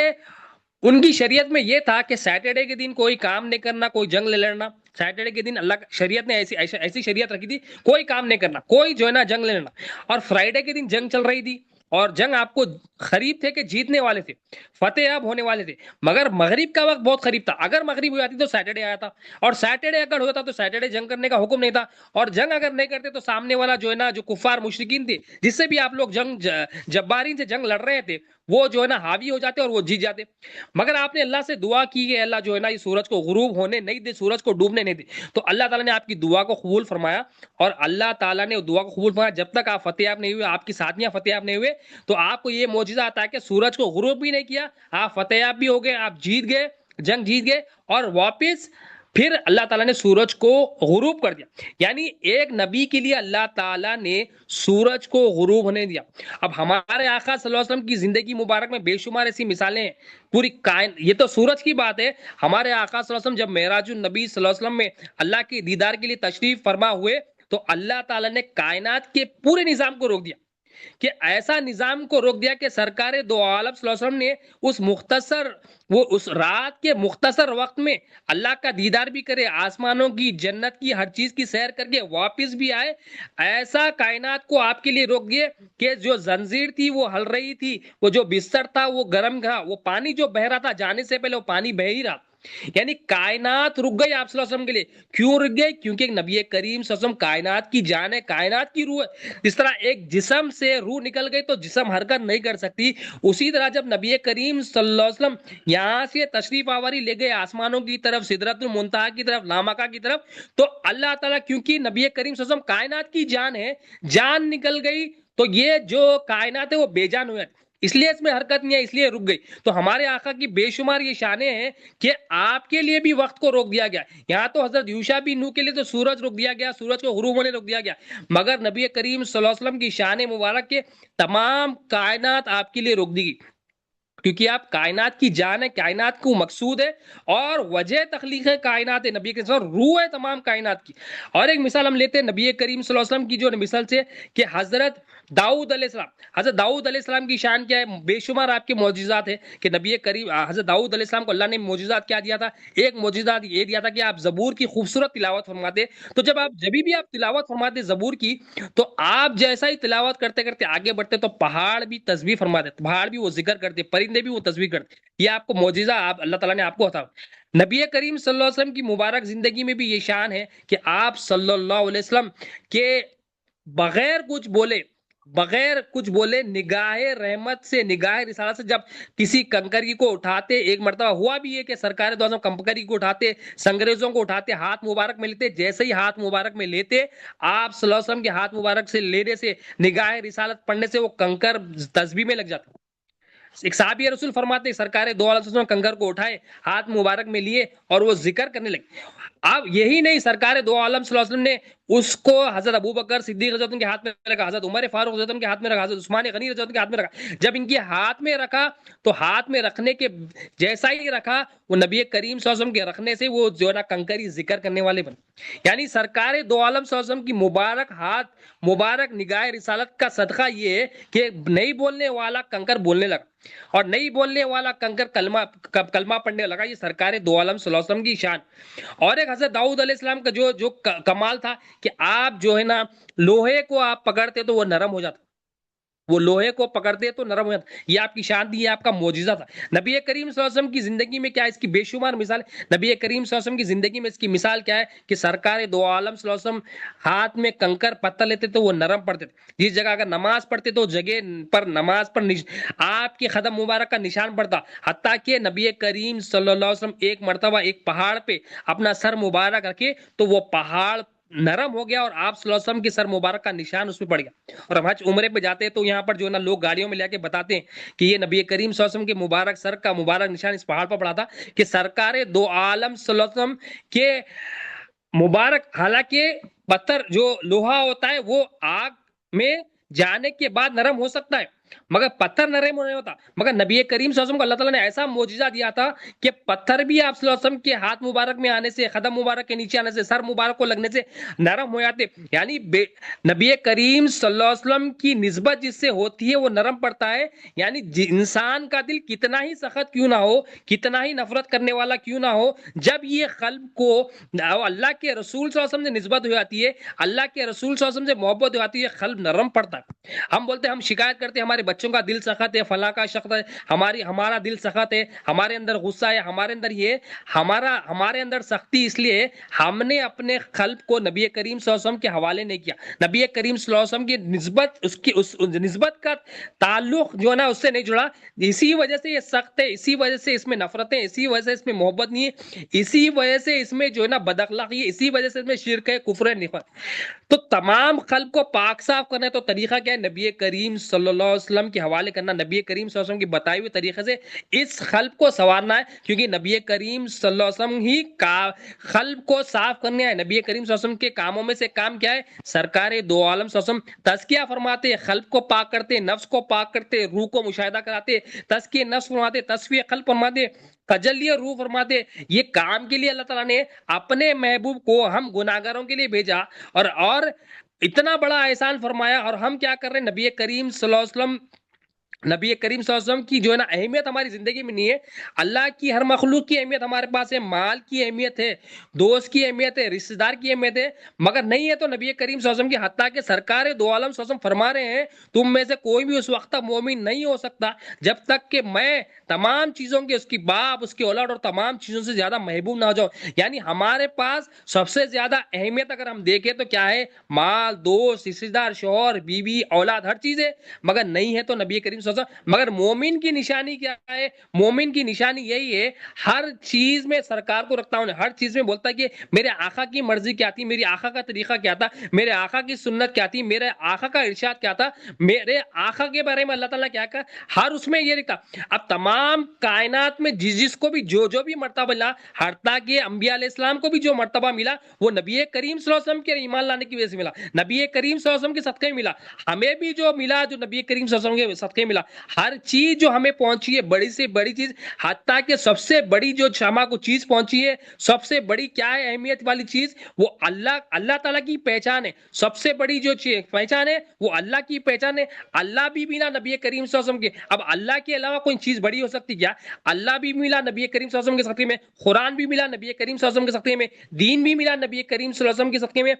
ان کی شریعت میں یہ تھا کہ سیٹرڈے کے دن کوئی کام نہیں کرنا، کوئی جنگ نہیں لڑنا۔ سیٹرڈے کے دن اللہ شریعت نے ایسی شریعت رکھی تھی، کوئی کام نہیں کرنا، کوئی جو ہے نا جنگ نہیں لڑنا۔ اور فرائیڈے کے دن جنگ چل رہی تھی اور جنگ آپ کو قریب تھے کہ جیتنے والے تھے، فتح اب ہونے والے تھے، مگر مغرب کا وقت بہت قریب تھا۔ اگر مغرب ہو جاتی تو سیٹرڈے آیا تھا، اور سیٹرڈے اگر ہوتا تو سیٹرڈے جنگ کرنے کا حکم نہیں تھا، اور جنگ اگر نہیں کرتے تو سامنے والا جو ہے نا جو کفار مشرکین تھے جس سے بھی آپ لوگ جنگ جبارین سے جنگ لڑ رہے تھے وہ جو ہے نا حاوی ہو جاتے اور وہ جیت جاتے۔ مگر آپ نے اللہ سے دعا کی کہ اللہ جو ہے نا یہ سورج کو غروب ہونے نہیں دے، سورج کو ڈوبنے نہیں دے، تو اللہ تعالیٰ نے آپ کی دعا کو قبول فرمایا، اور اللہ تعالیٰ نے دعا کو قبول فرمایا۔ جب تک آپ فتح یاب نہیں ہوئے، آپ کی ساتھیاں فتح یاب نہیں ہوئے، تو آپ کو یہ معجزہ آتا ہے کہ سورج کو غروب بھی نہیں کیا، آپ فتح یاب بھی ہو گئے، آپ جیت گئے، جنگ جیت گئے، اور واپس پھر اللہ تعالیٰ نے سورج کو غروب کر دیا۔ یعنی ایک نبی کے لیے اللہ تعالیٰ نے سورج کو غروب ہونے دیا۔ اب ہمارے آقا صلی اللہ علیہ وسلم کی زندگی مبارک میں بے شمار ایسی مثالیں ہیں، پوری یہ تو سورج کی بات ہے۔ ہمارے آقا صلی اللہ علیہ وسلم جب معراج النبی صلی اللہ علیہ وسلم میں اللہ کے دیدار کے لیے تشریف فرما ہوئے تو اللہ تعالیٰ نے کائنات کے پورے نظام کو روک دیا، کہ ایسا نظام کو روک دیا کہ سرکار دو عالم صلی اللہ علیہ وسلم نے اس رات کے مختصر وقت میں اللہ کا دیدار بھی کرے، آسمانوں کی، جنت کی، ہر چیز کی سیر کر کے واپس بھی آئے۔ ایسا کائنات کو آپ کے لیے روک دیے کہ جو زنجیر تھی وہ ہل رہی تھی، وہ جو بستر تھا وہ گرم تھا، وہ پانی جو بہ رہا تھا جانے سے پہلے وہ پانی بہ ہی رہا، یعنی کائنات رک گئی آپ صلی اللہ علیہ وسلم کے لیے۔ کیوں رک گئی؟ کیونکہ نبی کریم صلی اللہ علیہ وسلم کائنات کی جان ہے، کائنات کی روح ہے۔ جس طرح ایک جسم سے روح نکل گئی تو جسم حرکت نہیں کر سکتی، اسی طرح جب نبی کریم صلی اللہ علیہ وسلم یہاں سے تشریف آوری لے گئے آسمانوں کی طرف، سدرۃ المنتہا کی طرف، لامکہ کی طرف، تو اللہ تعالیٰ کیونکہ نبی کریم صلی اللہ علیہ وسلم کائنات کی جان ہے، جان نکل گئی تو یہ جو کائنات ہے وہ بے جان ہو جاتی، اس لیے اس میں حرکت نہیں ہے، اس لیے رک گئی۔ تو ہمارے آقا کی بے شمار یہ شانیں ہیں کہ آپ کے لیے بھی وقت کو روک دیا گیا۔ یہاں تو حضرت یوشع بن نون کے لیے تو سورج روک دیا گیا، سورج کو غروب ہونے روک دیا گیا، مگر نبی کریم صلی اللہ علیہ وسلم کی شان مبارک کے تمام کائنات آپ کے لیے روک دی گئی، کیونکہ آپ کائنات کی جان ہے، کائنات کو مقصود ہے، اور وجہ تخلیق ہے کائنات ہے، نبی کریم روح ہے تمام کائنات کی۔ اور ایک مثال ہم لیتے ہیں نبی کریم صلی اللہ علیہ وسلم کی جو مثال سے کہ حضرت داؤد علیہ السلام، حضرت داؤد علیہ السلام کی شان کیا ہے؟ بے شمار آپ کے معجزات ہیں کہ نبی کریم حضرت داؤد علیہ السلام کو اللہ نے معجزات کیا دیا تھا؟ ایک معجزات یہ دیا تھا کہ آپ زبور کی خوبصورت تلاوت فرماتے، تو جب بھی آپ تلاوت فرماتے زبور کی، تو آپ جیسا ہی تلاوت کرتے کرتے آگے بڑھتے تو پہاڑ بھی تسبیح فرماتے، پہاڑ بھی وہ ذکر کرتے، پرندے بھی وہ تسبیح کرتے۔ یہ آپ کو معجزہ اللہ تعالیٰ نے آپ کو عطا۔ نبی کریم صلی اللہ علیہ وسلم کی مبارک زندگی میں بھی یہ شان ہے کہ آپ صلی اللہ علیہ وسلم کے بغیر کچھ بولے نگاہ رحمت سے، نگاہ رسالت سے جب کسی کنکری کو اٹھاتے، ایک مرتبہ ہوا بھی ہے کہ سرکار دو اعظم کنکری کو اٹھاتے، سنگریزوں کو اٹھاتے، ہاتھ مبارک میں لیتے، جیسے ہی ہاتھ مبارک میں لیتے، آپ صلی اللہ علیہ وسلم کے ہاتھ مبارک سے لینے سے، نگاہ رسالت پڑھنے سے وہ کنکر تسبیح میں لگ جاتا۔ ایک صحابی رسول فرماتے سرکار دو علیہ وسلم کنکر کو اٹھائے، ہاتھ مبارک میں لیے اور وہ ذکر کرنے لگے۔ اب یہی نہیں، سرکار دو عالم صلی اللہ علیہ وسلم نے اس کو حضرت ابوبکر صدیق رضی اللہ عنہ کے ہاتھ میں رکھا، حضرت عمر فاروق رضی اللہ عنہ کے ہاتھ میں رکھا، حضرت عثمان غنی رضی اللہ عنہ کے ہاتھ میں رکھا۔ جب ان کے ہاتھ میں رکھا تو ہاتھ میں رکھنے کے جیسا ہی رکھا، وہ نبی کریم صلی اللہ علیہ وسلم کے رکھنے سے وہ جو ہے نا کنکری ذکر کرنے والے بنے۔ یعنی سرکار دو عالم صلی اللہ علیہ وسلم کی مبارک ہاتھ مبارک نگاہ رسالت کا صدقہ یہ ہے کہ نہیں بولنے والا کنکر بولنے لگا، اور نہیں بولنے والا کنکر کلمہ پڑھنے لگا۔ یہ سرکار دو عالم صلی اللہ علیہ وسلم کی شان۔ اور ایک حضرت داؤد علیہ السلام کا جو کمال تھا کہ آپ جو ہے نا لوہے کو آپ پکڑتے تو وہ نرم ہو جاتا، وہ لوہے کو پکڑتے تو نرم ہو جاتا. یہ آپ کی شان تھی, یہ آپ کا معجزہ تھا. نبی کریم صلی اللہ علیہ وسلم کی زندگی میں کیا ہے, اس کی بے شمار مثال. نبی کریم صلی اللہ علیہ وسلم کی زندگی میں اس کی مثال کیا ہے کہ سرکار دو عالم صلی اللہ علیہ وسلم ہاتھ میں کنکر پتھر لیتے تو وہ نرم پڑتے تھے. جس جگہ اگر نماز پڑھتے تو جگہ پر نماز پر آپ کے قدم مبارک کا نشان پڑتا. حتیٰ کہ نبی کریم صلی اللہ علیہ وسلم ایک مرتبہ ایک پہاڑ پہ اپنا سر مبارک رکھے تو وہ پہاڑ نرم ہو گیا اور آپ صلی اللہ علیہ وسلم کے سر مبارک کا نشان اس پہ پڑ گیا. اور ہم حج عمرے پہ جاتے ہیں تو یہاں پر جو ہے نا لوگ گاڑیوں میں لے کے بتاتے ہیں کہ یہ نبی کریم صلی اللہ علیہ وسلم کے مبارک سر کا مبارک نشان اس پہاڑ پر پڑا تھا کہ سرکار دو عالم صلی اللہ علیہ وسلم کے مبارک, حالانکہ پتھر جو لوہا ہوتا ہے وہ آگ میں جانے کے بعد نرم ہو سکتا ہے مگر پتھر نرم نہیں ہوتا, مگر نبی کریم صلی اللہ علیہ وسلم کو اللہ تعالیٰ نے ایسا معجزہ دیا تھا کہ پتھر بھی آپ صلی اللہ علیہ وسلم کے ہاتھ مبارک میں آنے سے, قدم مبارک کے نیچے آنے سے, سر مبارک کو لگنے سے نرم ہو جاتے. یعنی نبی کریم صلی اللہ علیہ وسلم کی نسبت جس سے ہوتی ہے وہ نرم پڑتا ہے. یعنی انسان کا دل کتنا ہی سخت کیوں نہ ہو, کتنا ہی نفرت کرنے والا کیوں نہ ہو, جب یہ قلب کو اللہ کے رسول صلی اللہ علیہ وسلم سے نسبت ہو جاتی ہے, اللہ کے رسول صلی اللہ علیہ وسلم سے محبت ہو جاتی ہے, قلب نرم پڑتا ہے. ہم بولتے ہیں, ہم شکایت کرتے ہیں ہمارے بچوں کا دل سخت ہے, فلاں کا شخص ہے, ہمارا دل سخت ہے, ہمارے اندر غصہ ہے, ہمارے اندر یہ, ہمارے اندر سختی اس لیے ہم نے اپنے قلب کو نبی کریم صلی اللہ علیہ وسلم کے حوالے نہیں کیا. نبی کریم صلی اللہ علیہ وسلم کی نسبت, اس نسبت کا تعلق جو ہے نا اس سے نہیں جڑا. اسی وجہ سے یہ سخت ہے, اسی وجہ سے اس میں نفرتیں, اسی وجہ سے اس میں محبت نہیں ہے, اسی وجہ سے اس میں جو ہے نا بد اخلاقی ہے, اسی وجہ سے اس میں شرک ہے, کفر ہے, نفاق. تو تمام قلب کو پاک صاف کرنا ہے تو طریقہ کیا ہے, نبی کریم صلی اللہ علیہ وسلم کے حوالے کرنا, نبی کریم صلی اللہ علیہ وسلم کی بتائی ہوئے طریقے سے اس قلب کو سنوارنا ہے. کیونکہ نبی کریم صلی اللہ علیہ وسلم ہی قلب کو صاف کرنے ہے. نبی کریم صلی اللہ علیہ وسلم کے کاموں میں سے کام کیا ہے, سرکار دو عالم صلی اللہ علیہ وسلم تزکیہ فرماتے, قلب کو پاک کرتے, نفس کو پاک کرتے, روح کو مشاہدہ کراتے, تزکیہ نفس فرماتے, تصفیہ قلب فرماتے, تجلی روح فرماتے. یہ کام کے لیے اللہ تعالیٰ نے اپنے محبوب کو ہم گناہگاروں کے لیے بھیجا اور اتنا بڑا احسان فرمایا. اور ہم کیا کر رہے ہیں, نبی کریم صلی اللہ علیہ وسلم کی جو ہے نا اہمیت ہماری زندگی میں نہیں ہے. اللہ کی ہر مخلوق کی اہمیت ہمارے پاس ہے, مال کی اہمیت ہے, دوست کی اہمیت ہے, رشتہ دار کی اہمیت ہے, مگر نہیں ہے تو نبی کریم صلی اللہ علیہ وسلم کی. حتیٰ کہ سرکار دو عالم صلی اللہ علیہ وسلم فرما رہے ہیں, تم میں سے کوئی بھی اس وقت تک مومن نہیں ہو سکتا جب تک کہ میں تمام چیزوں کے, اس کی باپ, اس کی اولاد اور تمام چیزوں سے زیادہ محبوب نہ ہو جاؤ. یعنی ہمارے پاس سب سے زیادہ اہمیت اگر ہم دیکھیں تو کیا ہے, مال, دوست, رشتہ دار, شوہر, بیوی, اولاد, ہر چیز ہے, مگر نہیں ہے تو نبی کریم صلی اللہ علیہ وسلم. مگر مومن کی نشانی کیا ہے, مومن کی نشانی یہی ہے, ہر چیز میں سرکار کو رکھتا ہوں, ہر چیز میں بولتا ہے کہ میرے آقا کی مرضی کیا تھی, میری آقا کا طریقہ کیا تھا, میرے آقا کی سنت کیا تھی, میرے آقا کا ارشاد کیا تھا, میرے آقا کے بارے میں اللہ تعالیٰ کیا کہا, ہر اس میں یہ لکھا. اب تمام کائنات میں جس کو بھی جو بھی مرتبہ ملا, حتیٰ کہ انبیاء علیہ السلام کو بھی جو مرتبہ ملا وہ نبی کریم صلی اللہ علیہ وسلم کے ایمان لانے کی وجہ سے ملا, نبی کریم صلی اللہ علیہ وسلم کے صدقے میں ملا. ہمیں بھی جو ملا, جو نبی کریم صلی اللہ علیہ وسلم کے صدقے میں ملا, ہر چیز جو ہمیں پہنچی ہے, بڑی سے بڑی چیز, حتیٰ کہ سب سے بڑی جو شمع کو چیز پہنچی ہے, سب سے بڑی کیا ہے اہمیت والی چیز, وہ اللہ تعالیٰ کی پہچان ہے. سب سے بڑی جو پہچان ہے وہ اللہ کی پہچان ہے. اللہ بھی ملا نبی کریم صلی اللہ علیہ وسلم کے. اب اللہ کے علاوہ کوئی چیز بڑی ہو سکتی کیا, اللہ بھی ملا نبی کریم صلی اللہ علیہ وسلم کے صدقے میں, قرآن بھی ملا نبی کریم صلی اللہ علیہ وسلم کے صدقے میں, دین بھی ملا نبی کریم صلی اللہ علیہ وسلم کے صدقے میں.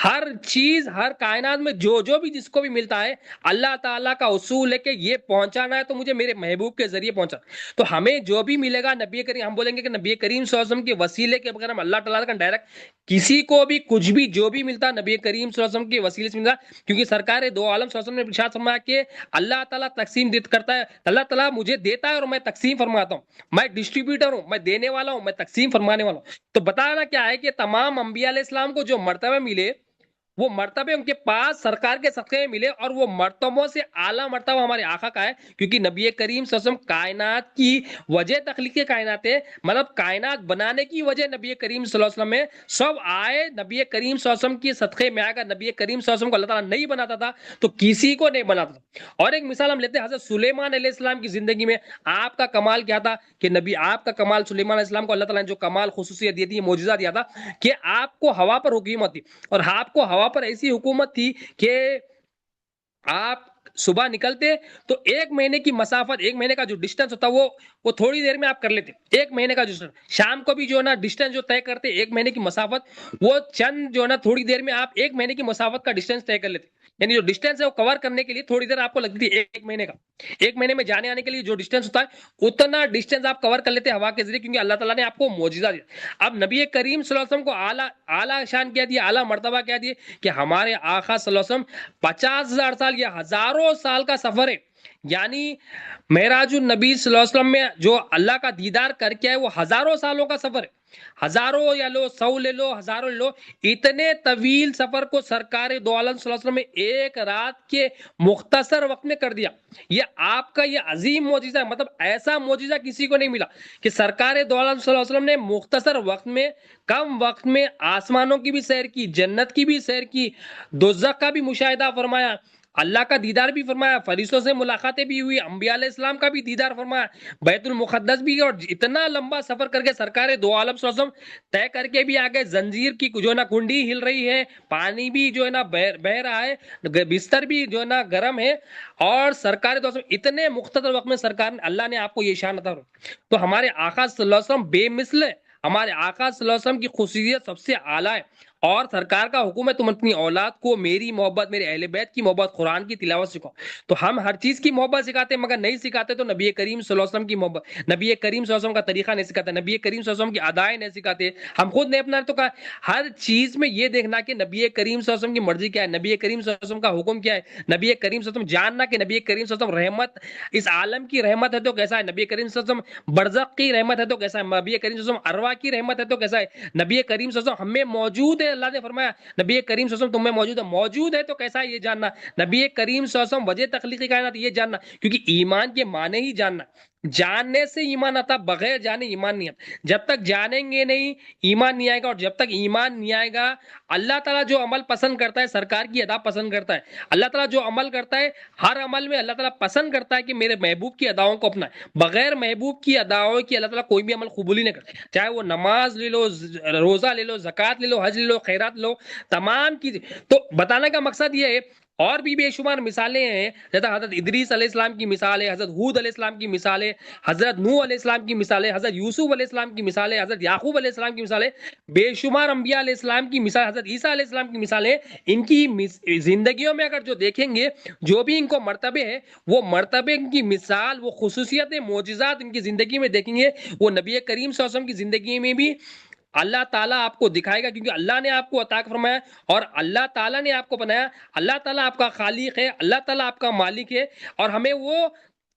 ہر چیز, ہر کائنات میں جو بھی جس کو بھی ملتا ہے, اللہ تعالیٰ کا اصول ہے کہ یہ پہنچانا ہے تو مجھے میرے محبوب کے ذریعے پہنچا. تو ہمیں جو بھی ملے گا نبی کریم, ہم بولیں گے کہ نبی کریم صلی اللہ علیہ وسلم کے وسیلے کے بغیر ہم اللہ تعالیٰ کا ڈائریکٹ کسی کو بھی کچھ بھی جو بھی ملتا نبی کریم صلی اللہ علیہ وسلم کے وسیلے سے ملتا. کیونکہ سرکار دو عالم صلی اللہ علیہ وسلم نے ارشاد فرمایا کہ اللہ تعالیٰ تقسیم کرتا ہے, اللہ تعالیٰ مجھے دیتا ہے اور میں تقسیم فرماتا ہوں, میں ڈسٹریبیوٹر ہوں, میں دینے والا ہوں, میں تقسیم فرمانے والا ہوں. تو بتانا کیا ہے کہ تمام انبیاء علیہ السلام کو جو مرتبہ ملے وہ مرتبے ان کے پاس سرکار کے صدقے میں ملے, اور وہ مرتبوں سے اعلیٰ مرتبہ ہمارے آقا کا ہے. کیونکہ نبی کریم صلی اللہ علیہ وسلم کائنات کی وجہ تخلیق کائنات ہے, مطلب کائنات بنانے کی وجہ نبی کریم صلی اللہ علیہ وسلم ہے. سب آئے نبی کریم صلی اللہ علیہ وسلم کی صدقے میں. اگر نبی کریم صلی اللہ علیہ وسلم کو اللہ تعالیٰ نہیں بناتا تھا تو کسی کو نہیں بناتا تھا. اور ایک مثال ہم لیتے ہیں حضرت سلیمان علیہ السلام کی زندگی میں. آپ کا کمال کیا تھا کہ نبی, آپ کا کمال سلیمان علیہ السلام کو اللہ تعالیٰ نے جو کمال خصوصیت دی تھی, معجزہ دیا تھا کہ آپ کو ہوا پر حکومت تھی, اور آپ کو ہوا پر ایسی حکومت تھی کہ آپ صبح نکلتے تو 1 مہینے کی مسافت, 1 مہینے کا جو ڈسٹنس ہوتا وہ تھوڑی دیر میں آپ کر لیتے. 1 مہینے کا ڈسٹنس, شام کو بھی جو ہے نا ڈسٹنس جو طے کرتے 1 مہینے کی مسافت, وہ چند جو ہے نا تھوڑی دیر میں آپ 1 مہینے کی مسافت کا ڈسٹنس طے کر لیتے. یعنی جو ڈسٹینس ہے وہ کور کرنے کے لیے تھوڑی دیر آپ کو لگتی تھی، 1 مہینے کا، 1 مہینے میں جانے آنے کے لیے جو ڈسٹینس ہوتا ہے اتنا ڈسٹینس آپ کور کر لیتے ہوا کے ذریعے، کیونکہ اللہ تعالیٰ نے آپ کو معجزہ دیا۔ اب نبی کریم صلی اللہ علیہ وسلم کو اعلیٰ شان کیا دیا، اعلیٰ مرتبہ کیا دیے کہ ہمارے آقا صلی اللہ علیہ وسلم 50,000 سال یا ہزاروں سال کا سفر ہے، یعنی معراج النبی صلی اللہ علیہ وسلم میں جو اللہ کا دیدار کر کے ہے وہ ہزاروں سالوں کا سفر ہے، ہزاروں یا لو 100 لے لو، ہزاروں لے لو، اتنے طویل سفر کو سرکار دو عالم صلی اللہ علیہ وسلم نے ایک رات کے مختصر وقت میں کر دیا۔ یہ آپ کا یہ عظیم معجزہ ہے، مطلب ایسا معجزہ کسی کو نہیں ملا کہ سرکار دو عالم صلی اللہ علیہ وسلم نے مختصر وقت میں، کم وقت میں آسمانوں کی بھی سیر کی، جنت کی بھی سیر کی، دوزخ کا بھی مشاہدہ فرمایا، اللہ کا دیدار بھی فرمایا، فرشتوں سے ملاقاتیں بھی ہوئی، انبیاء علیہ السلام کا بھی دیدار فرمایا، بیت المقدس بھی، اور اتنا لمبا سفر کر کے سرکار دو عالم صلی اللہ علیہ وسلم طے کر کے بھی آگے، زنجیر کی جو ہے نا کنڈی ہل رہی ہے، پانی بھی جو ہے نا بہ رہا ہے، بستر بھی جو ہے نا گرم ہے، اور سرکار دو عالم اتنے مختصر وقت میں سرکار نے، اللہ نے آپ کو یہ شان عطا فرمائی۔ تو ہمارے آقا صلی اللہ علیہ وسلم بے مثل ہے، ہمارے آقا صلی اللہ علیہ وسلم کی خصوصیت سب سے اعلیٰ ہے، اور سرکار کا حکم ہے تم اپنی اولاد کو میری محبت، میرے اہل بیت کی محبت، قرآن کی تلاوت سکھاؤ۔ تو ہم ہر چیز کی محبت سکھاتے ہیں، مگر نہیں سکھاتے تو نبی کریم صلی اللہ علیہ وسلم کی محبت، نبی کریم صلی اللہ علیہ وسلم کا طریقہ نہیں سکھاتے، نبی کریم صلی اللہ علیہ وسلم کی ادائیں نہیں سکھاتے، ہم خود نہیں اپنا تو کہا ہر چیز میں یہ دیکھنا کہ نبی کریم صلی اللہ علیہ وسلم کی مرضی کیا ہے، نبی کریم صلی اللہ علیہ وسلم کا حکم کیا ہے، نبی کریم صلی اللہ علیہ وسلم جاننا کہ نبی کریم صلی اللہ علیہ وسلم رحمت، اس عالم کی رحمت ہے تو کیسا ہے، نبی کریم صلی اللہ علیہ وسلم برزخ کی رحمت ہے تو کیسا ہے، نبی کریم صلی اللہ علیہ وسلم ارواح کی رحمت ہے تو کیسا ہے، نبی کریم صلی اللہ علیہ وسلم ہمیں موجود ہے، اللہ نے فرمایا نبی کریم صلی اللہ علیہ وسلم تم میں موجود ہے تو کیسا ہے یہ جاننا، نبی کریم صلی اللہ علیہ وسلم وجہ تخلیق کائنات یہ جاننا، کیونکہ ایمان کے معنی ہی جاننا، جاننے سے ایمان آتا، بغیر جانے ایمان نہیں آتا، جب تک جانیں گے نہیں ایمان نہیں آئے گا، اور جب تک ایمان نہیں آئے گا اللہ تعالیٰ جو عمل پسند کرتا ہے، سرکار کی ادا پسند کرتا ہے، اللہ تعالیٰ جو عمل کرتا ہے ہر عمل میں اللہ تعالیٰ پسند کرتا ہے کہ میرے محبوب کی اداؤں کو اپنا، بغیر محبوب کی اداؤں کی اللہ تعالیٰ کوئی بھی عمل قبول ہی نہیں کرتا، چاہے وہ نماز لے لو، روزہ لے لو، زکوٰۃ لے لو، حج لے لو، خیرات لے لو، تمام کی۔ تو بتانے کا مقصد یہ ہے، اور بھی بے شمار مثالیں ہیں، جیسے حضرت ادریس علیہ السلام کی مثال ہے، حضرت ہود علیہ السلام کی مثال ہے، حضرت نوح علیہ السلام کی مثال ہے، حضرت یوسف علیہ السلام کی مثال ہے، حضرت یعقوب علیہ السلام کی مثال ہے، بے شمار انبیاء علیہ السلام کی مثال، حضرت عیسیٰ علیہ السلام کی مثال ہے، ان کی زندگیوں میں اگر جو دیکھیں گے، جو بھی ان کو مرتبے ہیں، وہ مرتبے ان کی مثال، وہ خصوصیتیں، معجزات ان کی زندگی میں دیکھیں گے، وہ نبی کریم صلی اللہ علیہ وسلم کی زندگی میں بھی اللہ تعالیٰ آپ کو دکھائے گا، کیونکہ اللہ نے آپ کو عطا فرمایا، اور اللہ تعالیٰ نے آپ کو بنایا، اللہ تعالیٰ آپ کا خالق ہے، اللہ تعالیٰ آپ کا مالک ہے، اور ہمیں وہ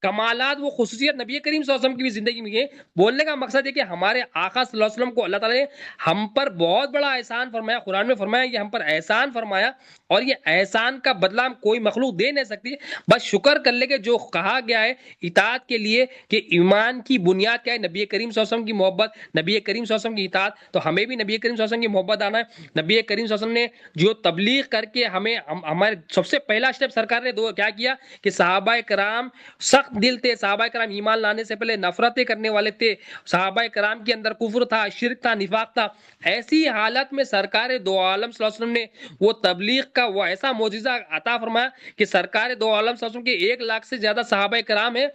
کمالات، وہ خصوصیت نبی کریم صلی اللہ علیہ وسلم کی بھی زندگی میں ہے۔ بولنے کا مقصد ہے کہ ہمارے آقا صلی اللہ علیہ وسلم کو اللہ تعالیٰ نے ہم پر بہت بڑا احسان فرمایا، قرآن میں فرمایا یہ ہم پر احسان فرمایا، اور یہ احسان کا بدلہ ہم کوئی مخلوق دے نہیں سکتی، بس شکر کر لے کہ جو کہا گیا ہے اطاعت کے لیے، کہ ایمان کی بنیاد کیا ہے، نبی کریم صلی اللہ علیہ وسلم کی محبت، نبی کریم صلی اللہ علیہ وسلم کی اطاعت، تو ہمیں بھی نبی کریم صلی اللہ علیہ وسلم کی محبت آنا ہے۔ نبی کریم صلی اللہ علیہ وسلم نے جو تبلیغ کر کے ہمارے سب سے پہلا اسٹیپ سرکار نے کیا کیا کہ صحابہ کرام سخت دل تھے، صحابہ کرام ایمان لانے سے پہلے نفرتیں کرنے والے تھے، صحابہ کرام کے اندر کفر تھا، شرک تھا، نفاق تھا، ایسی حالت میں سرکار دو عالم صلی اللہ علیہ وسلم نے وہ تبلیغ کا وہ ایسا معجزہ عطا فرمایا کہ سرکار دو عالم صلی اللہ علیہ وسلم کے 1 لاکھ سے زیادہ صحابہ کرام ہیں،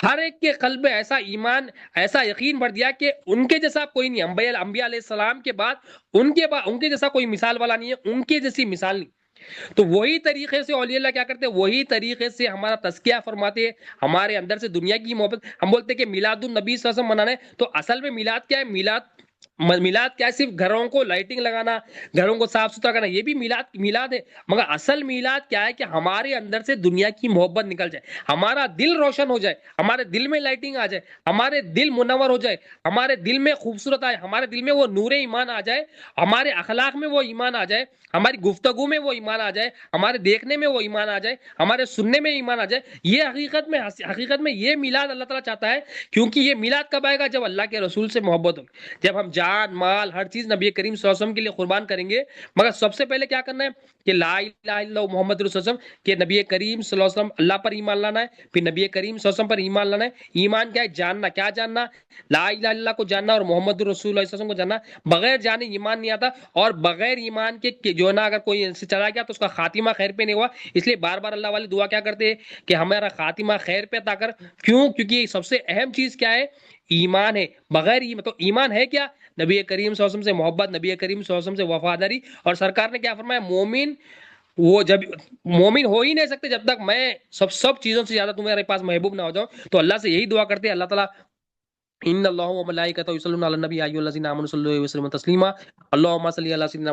ہر ایک کے قلب میں ایسا ایمان، ایسا یقین بڑھ دیا کہ ان کے جیسا کوئی نہیں، انبیاء علیہ السلام کے بعد ان کے جیسا کوئی مثال والا نہیں ہے، ان کے جیسی مثال نہیں۔ تو وہی طریقے سے اولیاء اللہ کیا کرتے ہیں، وہی طریقے سے ہمارا تزکیہ فرماتے ہیں، ہمارے اندر سے دنیا کی محبت، ہم بولتے ہیں کہ میلاد النبی صلی اللہ علیہ وسلم منانا ہے، تو اصل میں میلاد کیا ہے، میلاد کیا ہے، صرف گھروں کو لائٹنگ لگانا، گھروں کو صاف ستھرا کرنا، یہ بھی میلاد ہے، مگر اصل میلاد کیا ہے کہ ہمارے اندر سے دنیا کی محبت نکل جائے، ہمارا دل روشن ہو جائے، ہمارے دل میں لائٹنگ آ جائے، ہمارے دل منور ہو جائے، ہمارے دل میں خوبصورت آئے، ہمارے دل میں وہ نور ایمان آ جائے، ہمارے اخلاق میں وہ ایمان آ جائے، ہماری گفتگو میں وہ ایمان آ جائے، ہمارے دیکھنے میں وہ ایمان آ جائے، ہمارے سننے میں ایمان آ جائے، یہ حقیقت میں یہ میلاد اللہ تعالیٰ چاہتا ہے، کیونکہ یہ میلاد کب آئے گا، جب اللہ کے رسول سے محبت ہوگی، جب ہم جان مال ہر چیز نبی کریم صلی اللہ علیہ وسلم کے لیے قربان کریں گے، مگر سب سے پہلے کیا کرنا ہے کہ لا الہ الا اللہ محمد رسول اللہ کہ نبی کریم صلی اللہ علیہ وسلم اللہ پر ایمان لانا ہے، پھر نبی کریم صلی اللہ علیہ وسلم پر ایمان لانا ہے۔ ایمان کیا ہے، جاننا، کیا جاننا، لا الہ الا اللہ کو جاننا اور محمد رسول اللہ صلی اللہ علیہ وسلم کو جاننا، بغیر جانے ایمان نہیں آتا، اور بغیر ایمان کے جو نا اگر کوئی سے چلا گیا تو اس کا خاتمہ خیر پہ نہیں ہوا، اس لیے بار بار اللہ والے دعا کیا کرتے ہیں کہ ہمارا خاتمہ خیر پہ عطا کر، کیوں، کیونکہ سب سے اہم چیز کیا ہے، ایمان ہے، بغیر تو ایمان ہے کیا، نبی کریم صلی اللہ علیہ وسلم سے محبت، نبی کریم صلی اللہ علیہ وسلم سے وفاداری، اور سرکار نے کیا فرمایا، مومن وہ جب مومن ہو ہی نہیں سکتے جب تک میں سب چیزوں سے زیادہ تمہارے پاس محبوب نہ ہو جاؤں. تو اللہ سے یہی دعا کرتے ہیں اللہ تعالیٰ ان اللہ و ملائکتہ یصلون علی النبی یا ایھا الذین آمنوا صلی اللہ علیہ وسلم تسلیما اللهم صل علی سیدنا